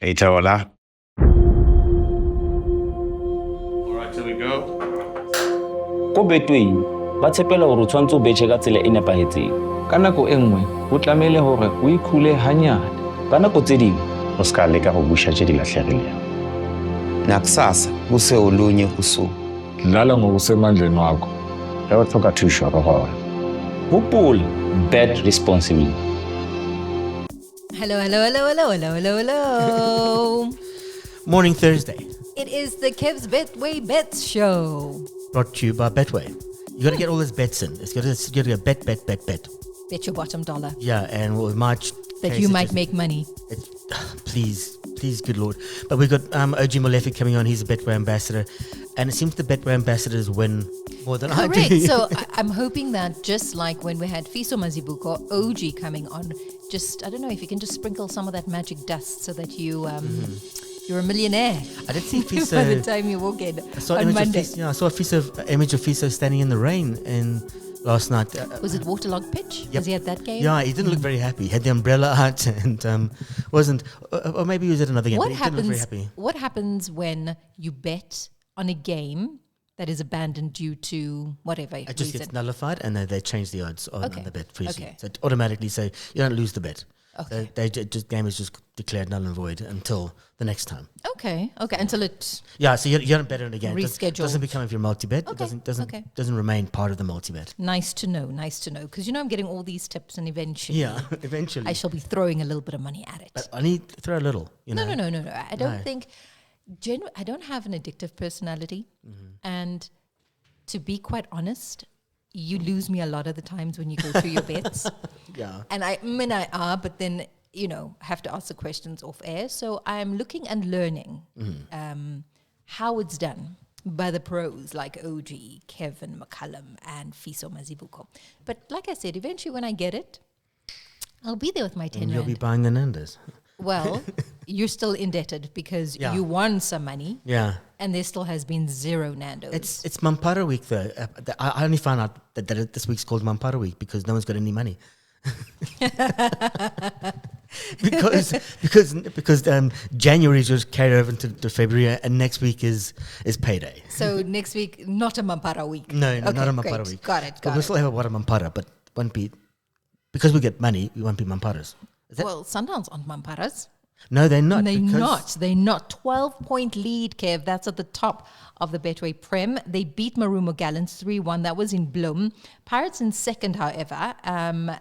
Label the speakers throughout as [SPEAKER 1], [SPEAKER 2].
[SPEAKER 1] Itaola. All right, here we go.
[SPEAKER 2] Ko Betway ba tshepela hore o tshwantse o betjhe ka tsela e nepahetseng.
[SPEAKER 3] Ka nako e nngwe ho tlamehile hore o ikhule hanyane.
[SPEAKER 2] Ka nako tse ding
[SPEAKER 1] O ska leka go busha tše di lahlegilego.
[SPEAKER 4] Nakusasa kuse olunye usuku.
[SPEAKER 5] Dlala ngokusemandleni wakho.
[SPEAKER 1] Ge o tlhoka thušo go gona.
[SPEAKER 2] hopola, bet responsibly.
[SPEAKER 6] Hello, hello, hello, hello, hello, hello, hello.
[SPEAKER 7] Morning Thursday,
[SPEAKER 6] It is the Kev's Betway Bets show.
[SPEAKER 7] brought to you by Betway. You got to get all those bets in. It's got to go bet.
[SPEAKER 6] Bet your bottom dollar
[SPEAKER 7] Yeah, and with March
[SPEAKER 6] that you might make money.
[SPEAKER 7] Please, good Lord. But we've got OG Molefi coming on. He's a Betway ambassador, and it seems the Betway ambassadors win more than I
[SPEAKER 6] Correct.
[SPEAKER 7] do.
[SPEAKER 6] So I'm hoping that just like when we had Fiso Mazibuko, OG coming on, I don't know if you can just sprinkle some of that magic dust so that you're a millionaire.
[SPEAKER 7] I did see Fiso
[SPEAKER 6] by the time you walk in
[SPEAKER 7] I saw
[SPEAKER 6] on Monday.
[SPEAKER 7] I saw a image of Fiso standing in the rain last night.
[SPEAKER 6] Was it waterlogged pitch?
[SPEAKER 7] Yep.
[SPEAKER 6] Was he at that game?
[SPEAKER 7] Yeah, he didn't look very happy. He had the umbrella out and wasn't, or maybe he was at another game.
[SPEAKER 6] What
[SPEAKER 7] but he didn't look very
[SPEAKER 6] happens?
[SPEAKER 7] happy.
[SPEAKER 6] What happens when you bet on a game that is abandoned due to whatever
[SPEAKER 7] It just
[SPEAKER 6] reason?
[SPEAKER 7] gets nullified and they change the odds on
[SPEAKER 6] Okay.
[SPEAKER 7] the bet for you.
[SPEAKER 6] Okay.
[SPEAKER 7] So it automatically say you don't lose the bet.
[SPEAKER 6] Okay.
[SPEAKER 7] Just game is just declared null and void until the next time.
[SPEAKER 6] Okay. Until it.
[SPEAKER 7] Yeah, so you don't bet on it again. It
[SPEAKER 6] Rescheduled.
[SPEAKER 7] doesn't become if you're multi-bet.
[SPEAKER 6] Okay,
[SPEAKER 7] It
[SPEAKER 6] okay.
[SPEAKER 7] doesn't remain part of the multi-bet.
[SPEAKER 6] Nice to know. Because I'm getting all these tips, and eventually,
[SPEAKER 7] Yeah, eventually.
[SPEAKER 6] I shall be throwing a little bit of money at it.
[SPEAKER 7] But I need to throw a little. You know?
[SPEAKER 6] No. I don't
[SPEAKER 7] No.
[SPEAKER 6] think. I don't have an addictive personality, and to be quite honest, you lose me a lot of the times when you go through your bets.
[SPEAKER 7] Yeah.
[SPEAKER 6] And I are, but then, have to ask the questions off air. So I'm looking and learning how it's done by the pros like OG, Kevin McCullum, and Fiso Mazibuko. But like I said, eventually when I get it, I'll be there with my 10
[SPEAKER 7] And you'll be
[SPEAKER 6] rand.
[SPEAKER 7] buying the Nando's.
[SPEAKER 6] Well, you're still indebted because
[SPEAKER 7] Yeah.
[SPEAKER 6] you won some money
[SPEAKER 7] Yeah.
[SPEAKER 6] and there still has been zero Nando's.
[SPEAKER 7] It's Mampara week though. I only found out that this week's called Mampara week because no one's got any money. because January is just carried over into February and next week is payday.
[SPEAKER 6] So next week, not a Mampara week.
[SPEAKER 7] No,
[SPEAKER 6] Okay,
[SPEAKER 7] not a Mampara
[SPEAKER 6] great.
[SPEAKER 7] week.
[SPEAKER 6] Got it.
[SPEAKER 7] But we'll still have a water Mampara, but won't be because we get money. We won't be Mamparas. Is that?
[SPEAKER 6] Well, Sundowns aren't Mamparas.
[SPEAKER 7] No, they're not.
[SPEAKER 6] They're
[SPEAKER 7] because-
[SPEAKER 6] not. They're not. 12-point lead, Kev. That's at the top of the Betway Prem. They beat Marumo Gallants 3-1. That was in Bloem. Pirates in second, however.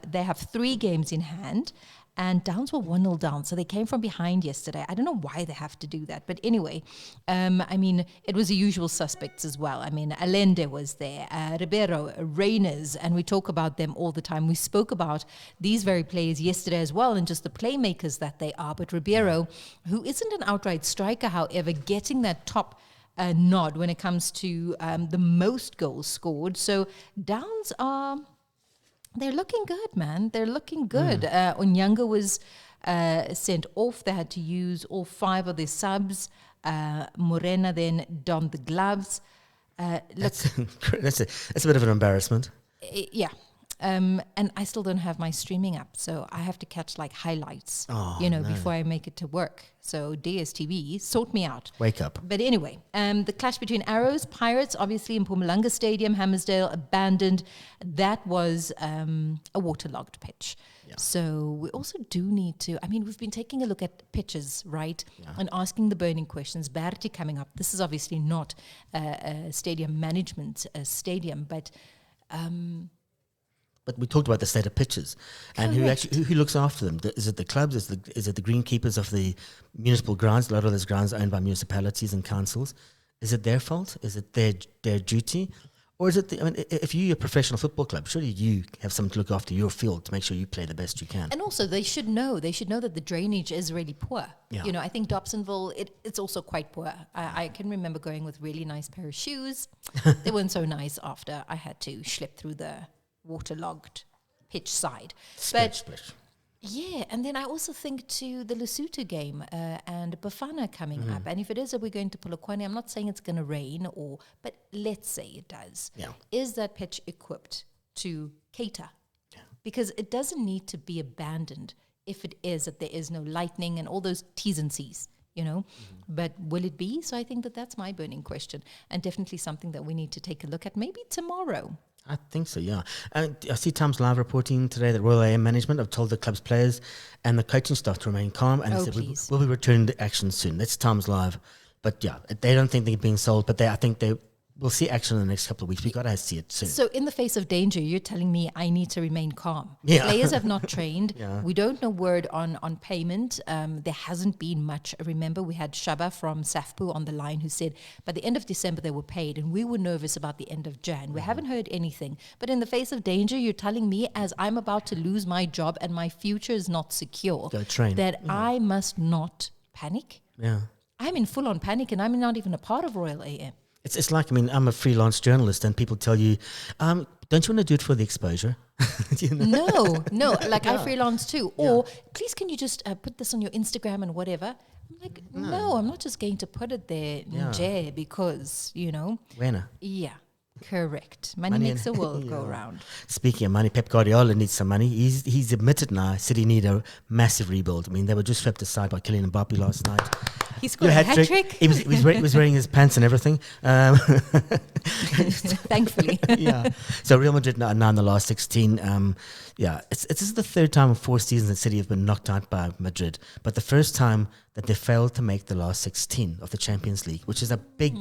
[SPEAKER 6] They have 3 games in hand. And Downs were 1-0 down. So they came from behind yesterday. I don't know why they have to do that. But anyway, it was the usual suspects as well. Allende was there, Ribeiro, Reyners, and we talk about them all the time. We spoke about these very players yesterday as well and just the playmakers that they are. But Ribeiro, who isn't an outright striker, however, getting that top nod when it comes to the most goals scored. So Downs are... They're looking good, man. They're looking good. Onyanga was sent off. They had to use all 5 of their subs. Morena then donned the gloves.
[SPEAKER 7] That's a bit of an embarrassment.
[SPEAKER 6] Yeah. And I still don't have my streaming up, so I have to catch like highlights, before I make it to work. So DSTV, sort me out.
[SPEAKER 7] Wake up.
[SPEAKER 6] But anyway, the clash between Arrows, Pirates, obviously in Mpumalanga Stadium, Hammersdale abandoned. That was a waterlogged pitch. Yeah. So we also do need to, we've been taking a look at pitches, right? Yeah. And asking the burning questions. Berti coming up. This is obviously not a stadium management stadium, but...
[SPEAKER 7] But we talked about the state of pitches and who looks after them. Is it the clubs? Is it the greenkeepers of the municipal grounds? A lot of those grounds are owned by municipalities and councils. Is it their fault? Is it their duty? Or is it, if you're a professional football club, surely you have someone to look after your field to make sure you play the best you can.
[SPEAKER 6] And also they should know that the drainage is really poor.
[SPEAKER 7] Yeah.
[SPEAKER 6] I think Dobsonville, it's also quite poor. I can remember going with really nice pair of shoes. They weren't so nice after I had to schlep through the waterlogged pitch side.
[SPEAKER 7] Splish.
[SPEAKER 6] Yeah, and then I also think to the Lesotho game and Bafana coming up. And if it is that we're going to Polokwane, I'm not saying it's going to rain, but let's say it does.
[SPEAKER 7] Yeah.
[SPEAKER 6] Is that pitch equipped to cater? Yeah. Because it doesn't need to be abandoned if it is that there is no lightning and all those T's and C's, you know. But will it be? So I think that that's my burning question, and definitely something that we need to take a look at maybe tomorrow.
[SPEAKER 7] I think so, yeah. I see Times Live reporting today that Royal AM management have told the club's players and the coaching staff to remain calm, and they said
[SPEAKER 6] please.
[SPEAKER 7] we'll be returning to action soon. That's Times Live. But yeah, they don't think they're being sold, but I think we'll see action in the next couple of weeks. We've got to see it soon.
[SPEAKER 6] So in the face of danger, you're telling me I need to remain calm.
[SPEAKER 7] Yeah.
[SPEAKER 6] Players have not trained.
[SPEAKER 7] Yeah.
[SPEAKER 6] We don't know word on payment. There hasn't been much. Remember, we had Shaba from SAFPU on the line who said by the end of December they were paid, and we were nervous about the end of Jan. We haven't heard anything. But in the face of danger, you're telling me as I'm about to lose my job and my future is not secure,
[SPEAKER 7] Go train.
[SPEAKER 6] that I must not panic?
[SPEAKER 7] Yeah.
[SPEAKER 6] I'm in full-on panic, and I'm not even a part of Royal AM.
[SPEAKER 7] It's like, I mean, I'm a freelance journalist and people tell you, don't you want to do it for the exposure? You know?
[SPEAKER 6] No. Like I freelance too. Or please can you just put this on your Instagram and whatever. I'm like, no, I'm not just going to put it there, nje, because, you know.
[SPEAKER 7] Wena.
[SPEAKER 6] Yeah, correct. Money makes the world go round.
[SPEAKER 7] Speaking of money, Pep Guardiola needs some money. He's admitted now City need a massive rebuild. I mean, they were just swept aside by Kylian Mbappe last night.
[SPEAKER 6] He scored a hat-trick?
[SPEAKER 7] He was wearing his pants and everything.
[SPEAKER 6] Thankfully.
[SPEAKER 7] Yeah. So Real Madrid now in the last 16. This is the third time in 4 seasons that City have been knocked out by Madrid, but the first time that they failed to make the last 16 of the Champions League, which is a big.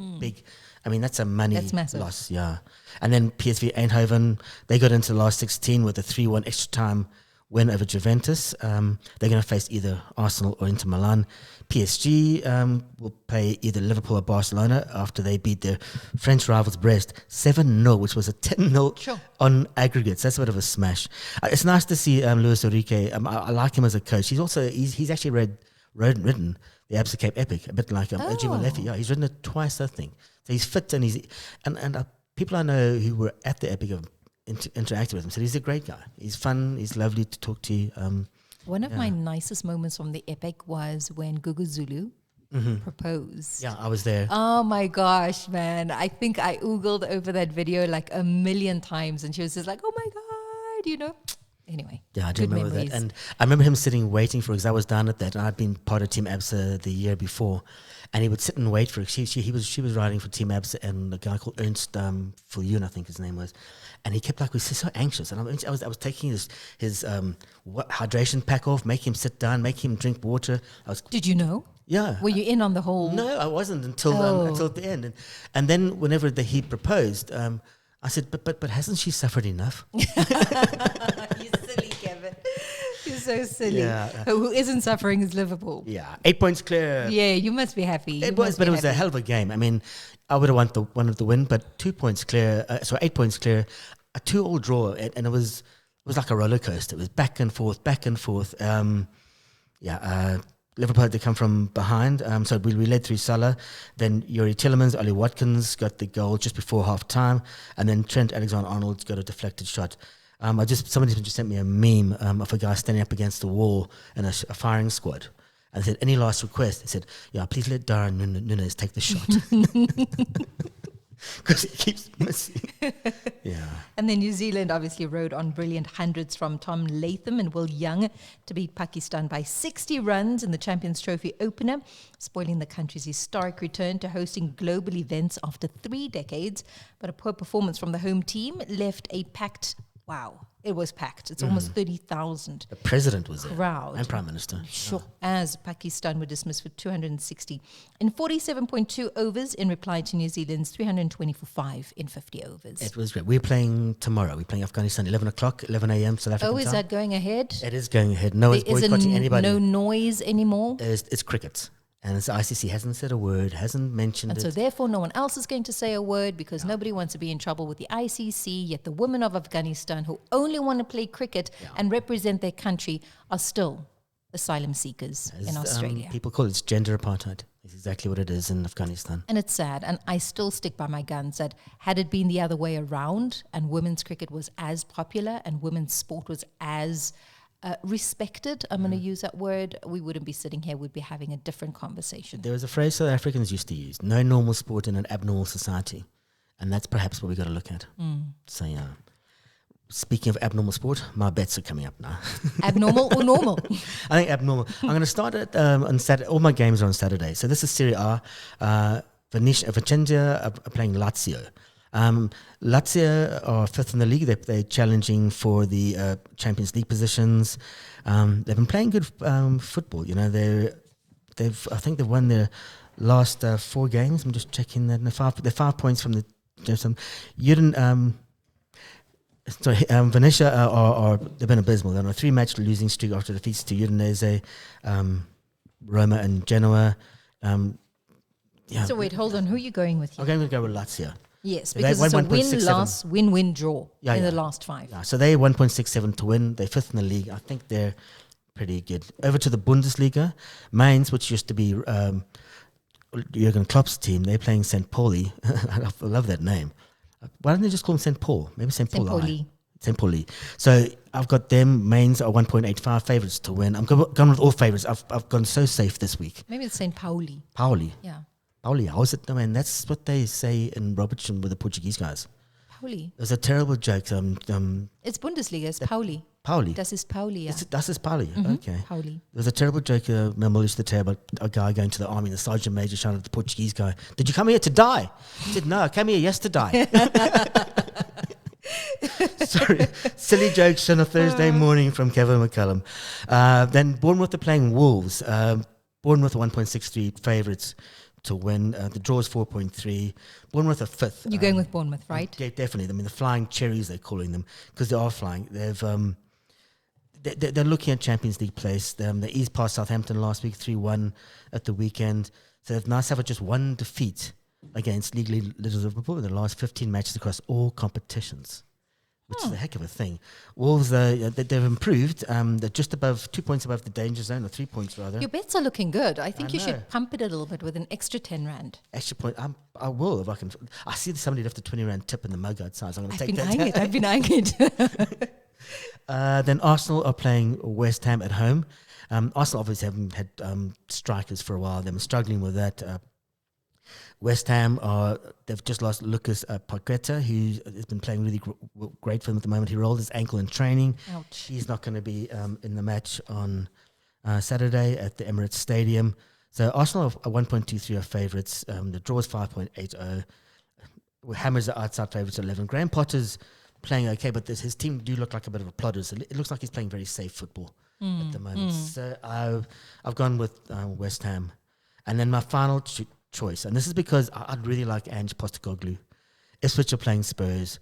[SPEAKER 7] I mean, that's a money loss. Yeah. And then PSV Eindhoven, they got into the last 16 with a 3-1 extra time win over Juventus. They're going to face either Arsenal or Inter Milan. PSG will play either Liverpool or Barcelona after they beat their French rivals Brest 7-0, which was a 10-0 on aggregates. That's a bit of a smash. It's nice to see Luis Enrique. I like him as a coach. He's actually written the Absa Cape Epic, a bit like Ejim Molefe. Yeah, he's written it twice, I think. So he's fit and people I know who were at the Epic have interacted with him. So he's a great guy. He's fun. He's lovely to talk to.
[SPEAKER 6] One of my nicest moments from the Epic was when Gugu Zulu proposed.
[SPEAKER 7] Yeah, I was there.
[SPEAKER 6] Oh my gosh, man. I think I oogled over that video like a million times, and she was just like, oh my God, you know. Anyway.
[SPEAKER 7] Yeah, I do remember that. And I remember him sitting waiting for, because I was down at that, and I'd been part of Team Absa the year before. And he would sit and wait for it. She was riding for Team Absa, and a guy called Ernst Fuljoen, I think his name was. And he kept was so anxious. And I was taking his hydration pack off, making him sit down, making him drink water.
[SPEAKER 6] Did you know?
[SPEAKER 7] Yeah.
[SPEAKER 6] Were you in on the whole?
[SPEAKER 7] No, I wasn't until the end. And then whenever he proposed, I said, but hasn't she suffered enough?
[SPEAKER 6] You're silly, Kevin. You're so silly.
[SPEAKER 7] Yeah.
[SPEAKER 6] Who isn't suffering is Liverpool.
[SPEAKER 7] Yeah, 8 points clear.
[SPEAKER 6] Yeah, you must be happy.
[SPEAKER 7] It was a hell of a game. I mean, I would have wanted the win, but 2 points clear. 8 points clear. A 2-2 draw, and it was like a roller coaster. It was back and forth. Liverpool had to come from behind, so we led through Salah. Then Yuri Tillemans, Ollie Watkins got the goal just before half time, and then Trent Alexander-Arnold got a deflected shot. Somebody just sent me a meme of a guy standing up against the wall in a firing squad. And said, any last request? He said, yeah, please let Darren Nunes take the shot. Because he keeps missing. Yeah.
[SPEAKER 6] And then New Zealand obviously rode on brilliant hundreds from Tom Latham and Will Young to beat Pakistan by 60 runs in the Champions Trophy opener, spoiling the country's historic return to hosting global events after 3 decades. But a poor performance from the home team left a packed, it was packed. It's almost 30,000.
[SPEAKER 7] The president was there.
[SPEAKER 6] Crowd.
[SPEAKER 7] And Prime Minister.
[SPEAKER 6] Sure. As Pakistan were dismissed for 260 in 47.2 overs in reply to New Zealand's 320 for 5 in 50 overs.
[SPEAKER 7] It was great. We're playing tomorrow. We're playing Afghanistan, 11 o'clock, 11 a.m. South African time.
[SPEAKER 6] Is that going ahead?
[SPEAKER 7] It is going ahead. No one's
[SPEAKER 6] There is
[SPEAKER 7] boycotting anybody.
[SPEAKER 6] no noise anymore?
[SPEAKER 7] It's cricket. And the ICC hasn't said a word, hasn't mentioned
[SPEAKER 6] And
[SPEAKER 7] it.
[SPEAKER 6] so therefore no one else is going to say a word because nobody wants to be in trouble with the ICC, yet the women of Afghanistan who only want to play cricket and represent their country are still asylum seekers in Australia.
[SPEAKER 7] People call it gender apartheid. It's exactly what it is in Afghanistan.
[SPEAKER 6] And it's sad. And I still stick by my guns that had it been the other way around and women's cricket was as popular and women's sport was as respected, I'm going to use that word, we wouldn't be sitting here, we'd be having a different conversation.
[SPEAKER 7] There was a phrase South Africans used to use, no normal sport in an abnormal society. And that's perhaps what we've got to look at. So, yeah. speaking of abnormal sport, my bets are coming up now.
[SPEAKER 6] Abnormal or normal?
[SPEAKER 7] I think abnormal. I'm going to start it on Saturday. All my games are on Saturday. So this is Serie A. Vicenza are playing Lazio. Lazio are fifth in the league. They're challenging for the Champions League positions. They've been playing good football. You know, I think they've won their last 4 games. I'm just checking that. They're 5 points from the. Venezia they've been abysmal. They're on a 3-match losing streak after defeats to Udinese, Roma, and Genoa.
[SPEAKER 6] So wait, hold on. Who are you going with here?
[SPEAKER 7] I'm going to go with Lazio.
[SPEAKER 6] Yes,
[SPEAKER 7] So
[SPEAKER 6] because
[SPEAKER 7] they
[SPEAKER 6] it's a
[SPEAKER 7] won 1.67.
[SPEAKER 6] win-loss, win-win draw in the last 5.
[SPEAKER 7] Yeah, so they're 1.67 to win. They're fifth in the league. I think they're pretty good. Over to the Bundesliga, Mainz, which used to be Jurgen Klopp's team, they're playing St. Pauli. I love that name. Why don't they just call them St. Paul? Maybe St. Paul. St. Pauli. So I've got them. Mainz are 1.85 favourites to win. I'm gone with all favourites. I've gone so safe this week.
[SPEAKER 6] Maybe it's St. Pauli.
[SPEAKER 7] Pauli.
[SPEAKER 6] Yeah.
[SPEAKER 7] Pauli, how's it? I mean, that's what they say in Robertson with the Portuguese guys.
[SPEAKER 6] Pauli.
[SPEAKER 7] It was a terrible joke.
[SPEAKER 6] It's Bundesliga. It's Pauli.
[SPEAKER 7] Pauli.
[SPEAKER 6] Das ist Pauli, ja.
[SPEAKER 7] Das ist Pauli. Okay.
[SPEAKER 6] Pauli.
[SPEAKER 7] There was a terrible joke Mel used to tell about a guy going to the army and the sergeant major shouted at the Portuguese guy, "Did you come here to die?" He said, "No, I came here yesterday." Sorry. Silly jokes on a Thursday morning from Kevin McCullum. Then Bournemouth are playing Wolves. Bournemouth are 1.63 favourites to win. The draw is 4.3. Bournemouth are fifth.
[SPEAKER 6] You're going with Bournemouth, right?
[SPEAKER 7] Yeah, definitely. I mean, the Flying Cherries, they're calling them, because they are flying. They're looking at Champions League place. They eased past Southampton last week, 3-1 at the weekend. So they've now suffered just 1 defeat against league leaders of Liverpool in the last 15 matches across all competitions, which is a heck of a thing. Wolves, they've improved. They're just above 2 points above the danger zone, or 3 points rather.
[SPEAKER 6] Your bets are looking good. I think
[SPEAKER 7] I
[SPEAKER 6] you
[SPEAKER 7] know.
[SPEAKER 6] should pump it a little bit with an extra 10 rand.
[SPEAKER 7] Extra point. I will if I can. I see somebody left a 20 rand tip in the mug outside, so I'm going to take that.
[SPEAKER 6] I've been eyeing it.
[SPEAKER 7] Then Arsenal are playing West Ham at home. Arsenal obviously haven't had strikers for a while. They've been struggling with that. West Ham they've just lost Lucas Paqueta, who has been playing really great for them at the moment. He rolled his ankle in training.
[SPEAKER 6] Ouch.
[SPEAKER 7] He's not going to be in the match on Saturday at the Emirates Stadium. So Arsenal are 1.23 are favourites. The draw is 5.80. Hammers are outside favourites at 11. Graham Potter's playing okay, but his team do look like a bit of a plodder. So it looks like he's playing very safe football at the moment. So I've gone with West Ham. And then my final choice, and this is because I'd really like Ange Postecoglou. Ipswich are playing Spurs.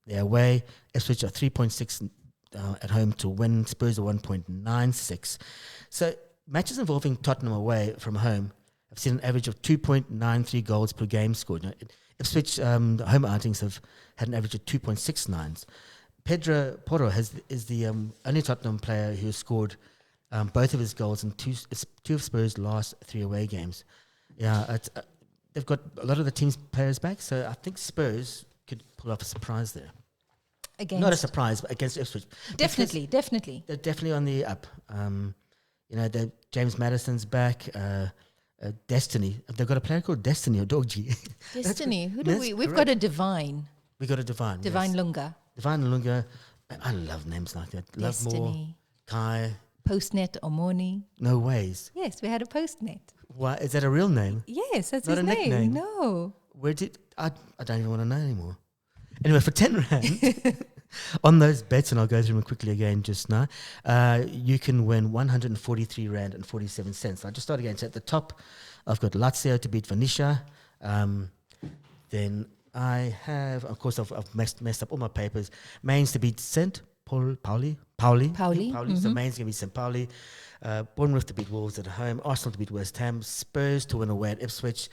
[SPEAKER 7] They're away. Ipswich are 3.6 at home to win. Spurs are 1.96. So matches involving Tottenham away from home have seen an average of 2.93 goals per game scored. Now, Ipswich home outings have had an average of 2.69s. Pedro Porro is the only Tottenham player who has scored both of his goals in two of Spurs' last 3 away games. Yeah, they've got a lot of the team's players back, so I think Spurs could pull off a surprise there. Not a surprise, but against Ipswich.
[SPEAKER 6] Definitely.
[SPEAKER 7] They're definitely on the up. James Maddison's back. Destiny. They've got a player called Destiny or Doggy.
[SPEAKER 6] Destiny. Who do we? We've got a Divine.
[SPEAKER 7] We got a Divine.
[SPEAKER 6] Divine
[SPEAKER 7] yes.
[SPEAKER 6] Lunga.
[SPEAKER 7] Divine Lunga. I love names like that.
[SPEAKER 6] Destiny.
[SPEAKER 7] Love more. Kai.
[SPEAKER 6] Postnet Omoni.
[SPEAKER 7] No ways.
[SPEAKER 6] Yes, we had a Postnet.
[SPEAKER 7] Why is that a real name?
[SPEAKER 6] Yes, that's
[SPEAKER 7] Not
[SPEAKER 6] his
[SPEAKER 7] a
[SPEAKER 6] name.
[SPEAKER 7] nickname.
[SPEAKER 6] No.
[SPEAKER 7] Where did I don't even want to know anymore. Anyway, for 10 rand on those bets, and I'll go through them quickly again just now, you can win 143 rand and 47 cents. I just started again. So at the top, I've got Lazio to beat Venezia. Then I have, of course, I've messed up all my papers. Mainz to beat St. Pauli. So Mainz going to beat St. Pauli. Bournemouth to beat Wolves at home. Arsenal to beat West Ham. Spurs to win away at Ipswich.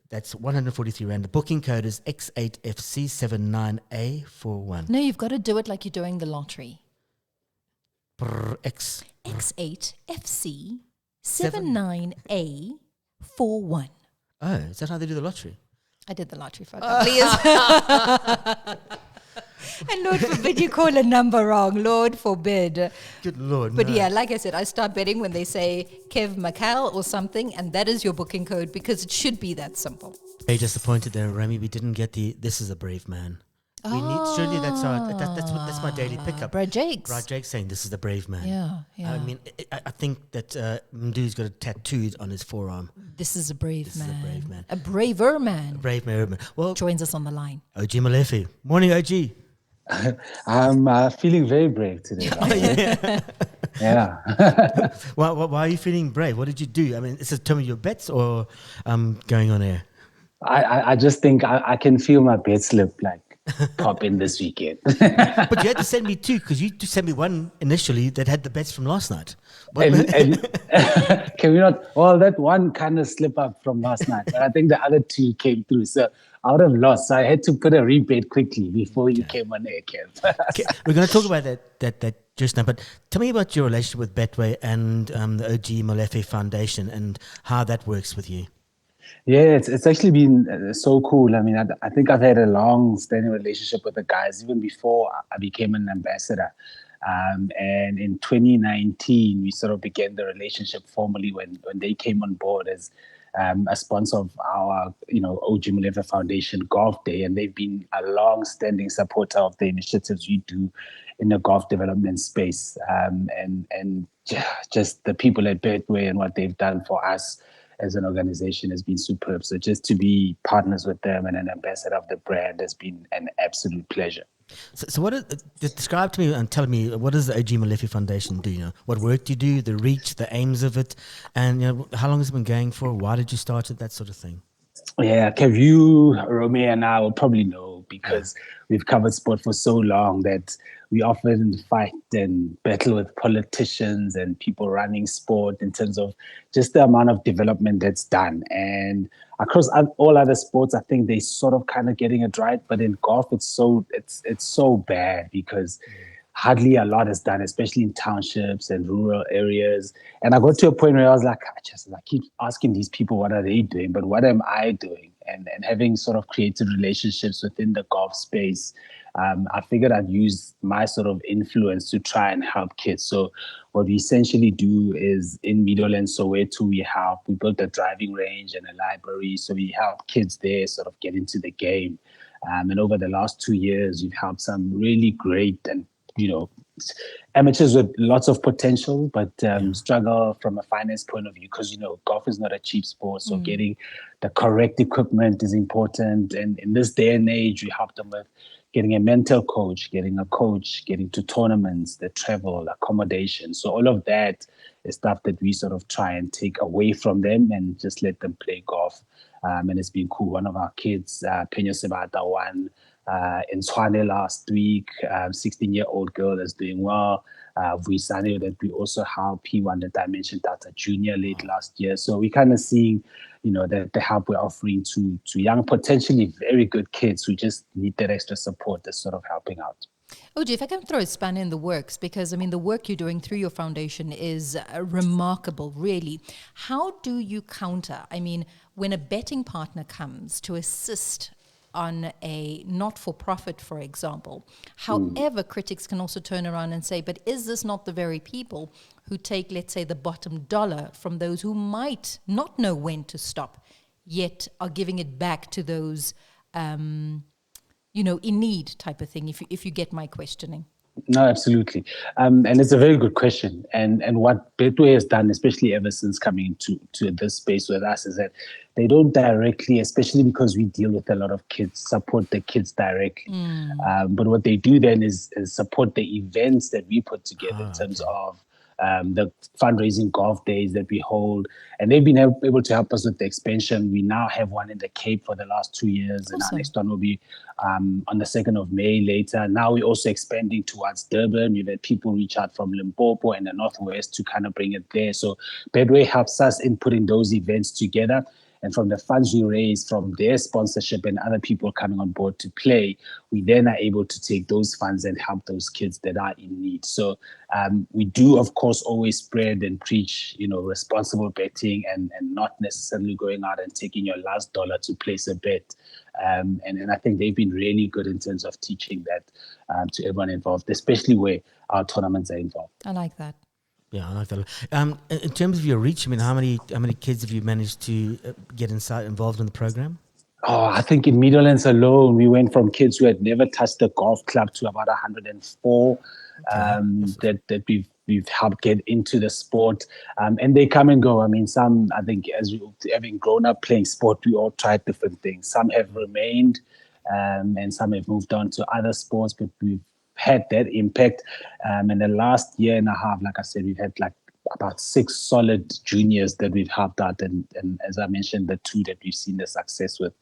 [SPEAKER 7] That's 143 rand. The booking code is X8FC79A41.
[SPEAKER 6] No, you've got to do it like you're doing the lottery.
[SPEAKER 7] X.
[SPEAKER 6] X8FC79A41.
[SPEAKER 7] Oh, is that how they do the lottery?
[SPEAKER 6] I did the lottery for a couple of years. And Lord forbid you call a number wrong. Lord forbid.
[SPEAKER 7] Good Lord.
[SPEAKER 6] But
[SPEAKER 7] no.
[SPEAKER 6] yeah, like I said, I start betting when they say Kev McCall or something, and that is your booking code because it should be that simple.
[SPEAKER 7] Very disappointed there, Remy. We didn't get the This Is a Brave Man. We need surely that's my daily pickup.
[SPEAKER 6] Brad Jakes.
[SPEAKER 7] Brad Jakes saying this is the brave man.
[SPEAKER 6] Yeah.
[SPEAKER 7] I mean, I think that Mdu's got it tattooed on his forearm.
[SPEAKER 6] This is a brave
[SPEAKER 7] This
[SPEAKER 6] man.
[SPEAKER 7] is a brave man.
[SPEAKER 6] A braver man.
[SPEAKER 7] Brave man. Well,
[SPEAKER 6] Joins us on the line.
[SPEAKER 7] OG Molefe. Morning, OG.
[SPEAKER 8] I'm feeling very brave today. Yeah.
[SPEAKER 7] Why are you feeling brave? What did you do? I mean, is it some of your bets or going on air?
[SPEAKER 8] I just think I can feel my bed slip like pop in this weekend.
[SPEAKER 7] But you had to send me two because you sent me one initially that had the bets from last night.
[SPEAKER 8] and can we not? Well, that one kind of slip up from last night, but I think the other two came through. So I would have lost. So I had to put a rebate quickly before you came on air, Kev.
[SPEAKER 7] Okay, we're going to talk about that just now. But tell me about your relationship with Betway and the OG Molefe Foundation and how that works with you.
[SPEAKER 8] Yeah, it's actually been so cool. I mean, I think I've had a long-standing relationship with the guys even before I became an ambassador. And in 2019, we sort of began the relationship formally when they came on board as a sponsor of our, OG Molefe Foundation Golf Day, and they've been a long-standing supporter of the initiatives we do in the golf development space. And just the people at Betway and what they've done for us as an organization has been superb. So just to be partners with them and an ambassador of the brand has been an absolute pleasure.
[SPEAKER 7] So describe to me and tell me, what does the OG Molefe Foundation do? What work do you do, the reach, the aims of it, and how long has it been going for? Why did you start it, that sort of thing?
[SPEAKER 8] Yeah, Kev, you, Romeo, and I will probably know because we've covered sport for so long that we often fight and battle with politicians and people running sport in terms of just the amount of development that's done. And across all other sports, I think they sort of kind of getting it right. But in golf, it's so bad because hardly a lot is done, especially in townships and rural areas. And I got to a point where I was like, I keep asking these people, what are they doing? But what am I doing? And having sort of created relationships within the golf space, I figured I'd use my sort of influence to try and help kids. So what we essentially do is in Meadowland, Soweto, we built a driving range and a library. So we help kids there sort of get into the game. And over the last 2 years, we've helped some really great and amateurs with lots of potential, but struggle from a finance point of view because, golf is not a cheap sport. So getting the correct equipment is important. And in this day and age, we help them with getting a mental coach, getting a coach, getting to tournaments, the travel, accommodation. So all of that is stuff that we sort of try and take away from them and just let them play golf. And it's been cool. One of our kids, Penyo Sebata, won in Tshwane last week. 16-year-old girl is doing well. Vuisane that we also help. He won the Dimension Data Junior late last year. So we're kind of seeing, the help we're offering to young, potentially very good kids who just need that extra support that's sort of helping out.
[SPEAKER 6] OJ, if I can throw a span in the works, because, the work you're doing through your foundation is remarkable, really. How do you counter? When a betting partner comes to assist on a not-for-profit, for example. However, critics can also turn around and say, but is this not the very people who take, let's say, the bottom dollar from those who might not know when to stop, yet are giving it back to those, in need type of thing, if you get my questioning?
[SPEAKER 8] No, absolutely. And it's a very good question. And what Betway has done, especially ever since coming to this space with us, is that they don't directly, especially because we deal with a lot of kids, support the kids directly. But what they do then is support the events that we put together in terms of the fundraising golf days that we hold. And they've been able to help us with the expansion. We now have one in the Cape for the last 2 years. Awesome. And our next one will be on the 2nd of May later. Now we're also expanding towards Durban. We've had people reach out from Limpopo and the Northwest to kind of bring it there. So Betway helps us in putting those events together. And from the funds we raise from their sponsorship and other people coming on board to play, we then are able to take those funds and help those kids that are in need. So we do, of course, always spread and preach, responsible betting and not necessarily going out and taking your last dollar to place a bet. And I think they've been really good in terms of teaching that to everyone involved, especially where our tournaments are involved.
[SPEAKER 6] I like that.
[SPEAKER 7] Yeah, I like that. In terms of your reach, how many kids have you managed to get involved in the program?
[SPEAKER 8] I think in Meadowlands alone, we went from kids who had never touched a golf club to about 104 that we've helped get into the sport. And they come and go. I mean, some, I think, as we having grown up playing sport, we all tried different things. Some have remained, and some have moved on to other sports, but we've had that impact. In the last year and a half, like I said, we've had like about 6 solid juniors that we've helped out. And as I mentioned, the 2 that we've seen the success with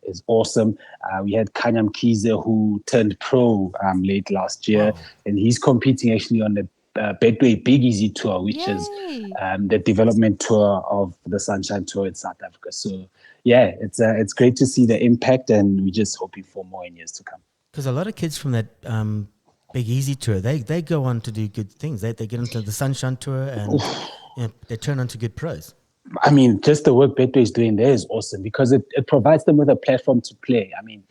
[SPEAKER 8] is awesome. We had Kanyam Kize, who turned pro late last year, and he's competing actually on the Betway Big Easy Tour, which is the development tour of the Sunshine Tour in South Africa. So, yeah, it's great to see the impact, and we're just hoping for more in years to come.
[SPEAKER 7] Because a lot of kids from that Big Easy Tour, they go on to do good things. They get into the Sunshine Tour and they turn on to good pros.
[SPEAKER 8] I mean, just the work Betway is doing there is awesome because it provides them with a platform to play. I mean,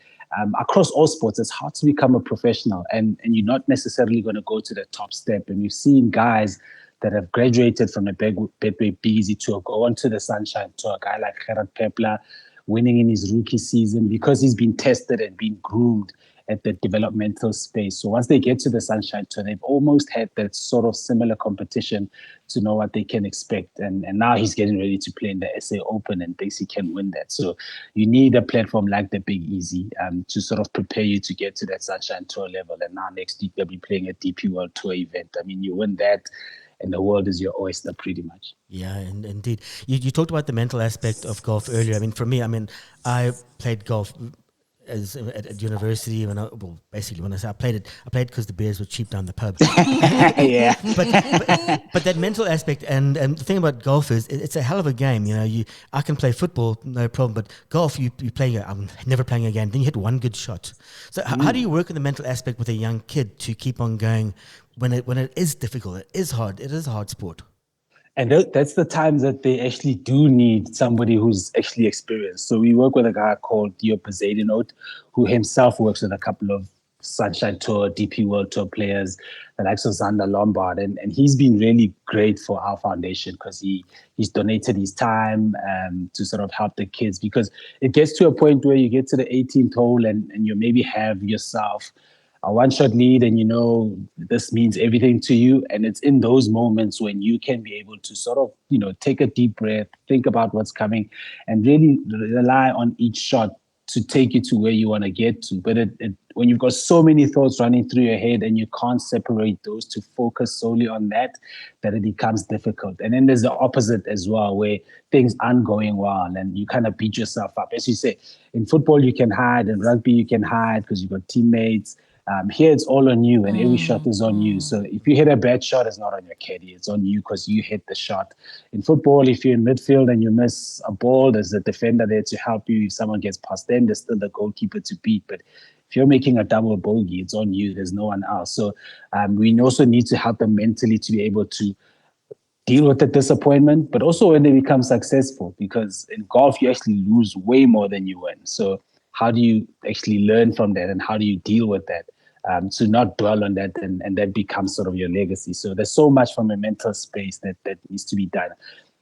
[SPEAKER 8] across all sports, it's hard to become a professional and you're not necessarily going to go to the top step. And we've seen guys that have graduated from the Betway Big Easy Tour go on to the Sunshine Tour. A guy like Gerard Pepler winning in his rookie season because he's been tested and been groomed at the developmental space. So once they get to the Sunshine Tour, they've almost had that sort of similar competition to know what they can expect. And now he's getting ready to play in the SA Open and thinks he can win that. So you need a platform like the Big Easy to sort of prepare you to get to that Sunshine Tour level. And now next week they'll be playing a DP World Tour event. I mean, you win that and the world is your oyster pretty much.
[SPEAKER 7] Yeah, and indeed. You talked about the mental aspect of golf earlier. I mean, for me, I played golf as at university when I say I played because the beers were cheap down the pub.
[SPEAKER 8] Yeah.
[SPEAKER 7] But that mental aspect and the thing about golf is it's a hell of a game. You know, I can play football no problem, but golf you play. I'm never playing again. Then you hit one good shot. So how do you work on the mental aspect with a young kid to keep on going when it is difficult? It is hard. It is a hard sport.
[SPEAKER 8] And that's the times that they actually do need somebody who's actually experienced. So we work with a guy called Dio Poseidonot, who himself works with a couple of Sunshine Tour, DP World Tour players, the likes of Xander Lombard. And he's been really great for our foundation because he's donated his time to sort of help the kids. Because it gets to a point where you get to the 18th hole and you maybe have yourself a one-shot lead and you know this means everything to you, and it's in those moments when you can be able to sort of take a deep breath, think about what's coming, and really rely on each shot to take you to where you want to get to. But when you've got so many thoughts running through your head and you can't separate those to focus solely on that it becomes difficult. And then there's the opposite as well, where things aren't going well and you kind of beat yourself up. As you say, in football you can hide, in rugby you can hide because you've got teammates. Here it's all on you and every shot is on you. So if you hit a bad shot, it's not on your caddy. It's on you because you hit the shot. In football, if you're in midfield and you miss a ball, there's a defender there to help you. If someone gets past them, there's still the goalkeeper to beat. But if you're making a double bogey, it's on you. There's no one else. So we also need to help them mentally to be able to deal with the disappointment, but also when they become successful, because in golf, you actually lose way more than you win. So how do you actually learn from that and how do you deal with that? To not dwell on that and that becomes sort of your legacy. So there's so much from a mental space that needs to be done.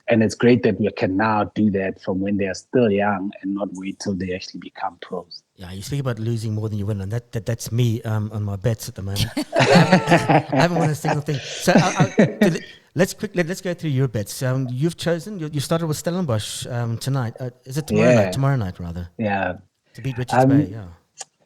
[SPEAKER 8] And it's great that we can now do that from when they are still young and not wait till they actually become pros.
[SPEAKER 7] Yeah, you speak about losing more than you win, and that's me on my bets at the moment. I haven't won a single thing. So let's go through your bets. You've chosen, you started with Stellenbosch tonight. Is it tomorrow night? Tomorrow night, rather.
[SPEAKER 8] Yeah.
[SPEAKER 7] To beat Richards Bay, yeah.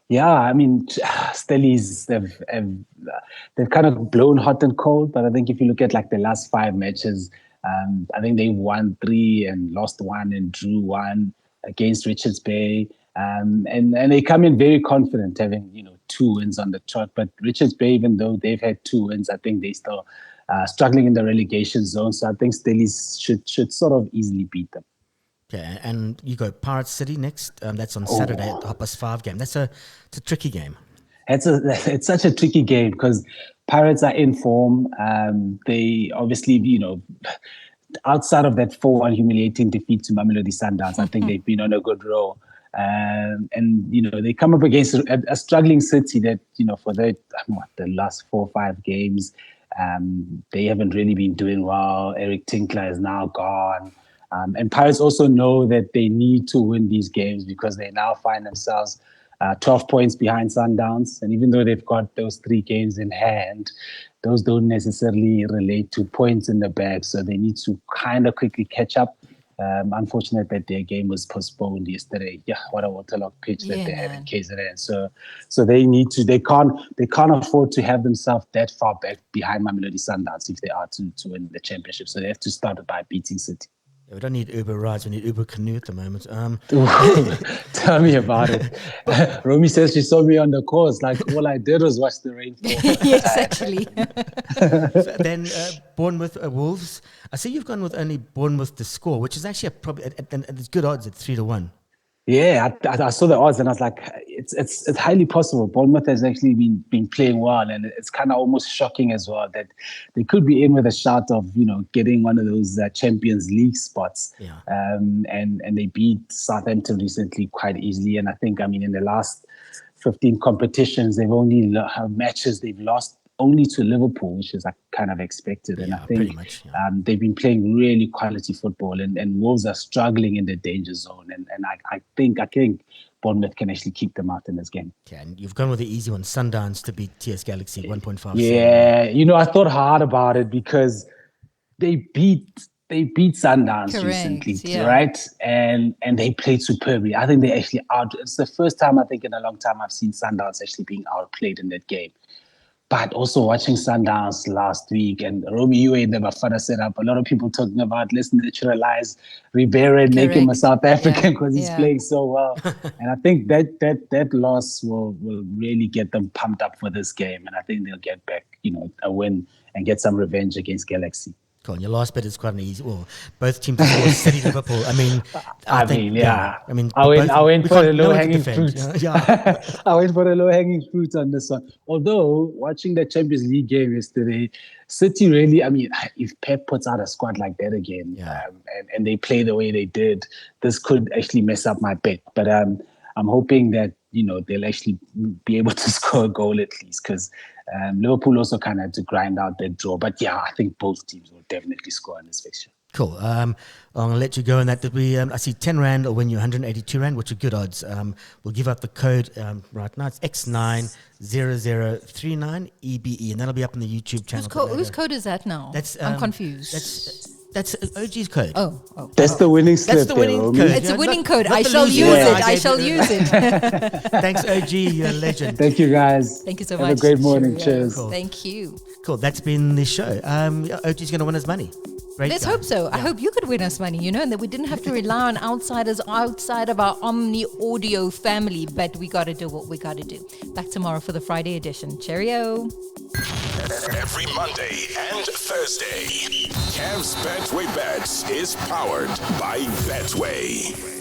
[SPEAKER 8] Yeah, I mean, Stellies, they've kind of blown hot and cold, but I think if you look at like the last 5 matches, I think they won 3 and lost 1 and drew 1 against Richards Bay. And they come in very confident, having 2 wins on the trot. But Richards Bay, even though they've had 2 wins, I think they still struggling in the relegation zone. So I think Stellies should sort of easily beat them.
[SPEAKER 7] Yeah, and you go Pirates City next. That's on Saturday at the 5:30 game. It's a tricky game.
[SPEAKER 8] It's such a tricky game because Pirates are in form. They obviously, outside of that 4-1 humiliating defeat to Mamelodi Sundowns, I think they've been on a good roll. And they come up against a struggling City that, for the last 4 or 5 games, they haven't really been doing well. Eric Tinkler is now gone. And Pirates also know that they need to win these games because they now find themselves 12 points behind Sundowns. And even though they've got those 3 games in hand, those don't necessarily relate to points in the bag. So they need to kind of quickly catch up. Unfortunate that their game was postponed yesterday. Yeah, what a waterlogged pitch that they have in KZN. So they can't afford to have themselves that far back behind Mamelodi Sundowns if they are to win the championship. So they have to start by beating City.
[SPEAKER 7] Yeah, we don't need Uber rides, we need Uber canoe at the moment.
[SPEAKER 8] Tell me about it. Romy says she saw me on the course. Like all I did was watch the rain fall.
[SPEAKER 6] Yes, actually.
[SPEAKER 7] Then Bournemouth Wolves. I see you've gone with only Bournemouth to score, which is actually probably at good odds at 3-1.
[SPEAKER 8] Yeah, I saw the odds and I was like, it's highly possible. Bournemouth has actually been playing well, and it's kind of almost shocking as well that they could be in with a shot of getting one of those Champions League spots.
[SPEAKER 7] Yeah.
[SPEAKER 8] And they beat Southampton recently quite easily, and I think in the last 15 competitions they've only matches they've lost only to Liverpool, which is kind of expected. And I think
[SPEAKER 7] pretty much,
[SPEAKER 8] they've been playing really quality football, and Wolves are struggling in the danger zone. And I think Bournemouth can actually keep them out in this game.
[SPEAKER 7] Okay, and you've gone with the easy one, Sundowns to beat TS Galaxy 1.5.
[SPEAKER 8] Yeah, I thought hard about it because they beat Sundowns
[SPEAKER 6] Correct,
[SPEAKER 8] recently, right? And they played superbly. I think they actually it's the first time I think in a long time I've seen Sundowns actually being outplayed in that game. But also watching Sundowns last week, and Romy, you in the Bafana setup, a lot of people talking about let's naturalize Ribeiro and make him a South African because he's playing so well. And I think that loss will really get them pumped up for this game. And I think they'll get back, a win and get some revenge against Galaxy.
[SPEAKER 7] Cool. And your last bit is quite an easy. Well, both teams are City, Liverpool. I
[SPEAKER 8] went for the low hanging fruit. I went for the low hanging fruit on this one. Although watching the Champions League game yesterday, City really. If Pep puts out a squad like that again, and they play the way they did, this could actually mess up my bet. But I'm hoping that they'll actually be able to score a goal at least, because Liverpool also kind of had to grind out their draw. But yeah, I think both teams will definitely score in this fixture.
[SPEAKER 7] Cool. I'm going to let you go on that. I see 10 Rand will win you 182 Rand, which are good odds. We'll give up the code right now. It's X90039EBE, and that'll be up on the YouTube channel.
[SPEAKER 6] Whose code is that now? I'm confused.
[SPEAKER 7] That's OG's code.
[SPEAKER 6] Oh.
[SPEAKER 8] That's the winning slip.
[SPEAKER 7] That's the winning code.
[SPEAKER 6] It's a winning code. I shall use it. I shall use it.
[SPEAKER 7] Thanks, OG. You're a legend.
[SPEAKER 8] Thank you, guys.
[SPEAKER 6] Thank you so much.
[SPEAKER 8] Have a great morning. Cheers.
[SPEAKER 7] Cool.
[SPEAKER 6] Thank you.
[SPEAKER 7] Cool. That's been the show. OG's going to win us money. Great
[SPEAKER 6] Let's
[SPEAKER 7] guy.
[SPEAKER 6] hope so. I hope you could win us money, and that we didn't have to rely on outsiders outside of our Omni Audio family, but we got to do what we got to do. Back tomorrow for the Friday edition. Cheerio.
[SPEAKER 9] Every Monday and Thursday, Cavs Betway Bets is powered by Betway.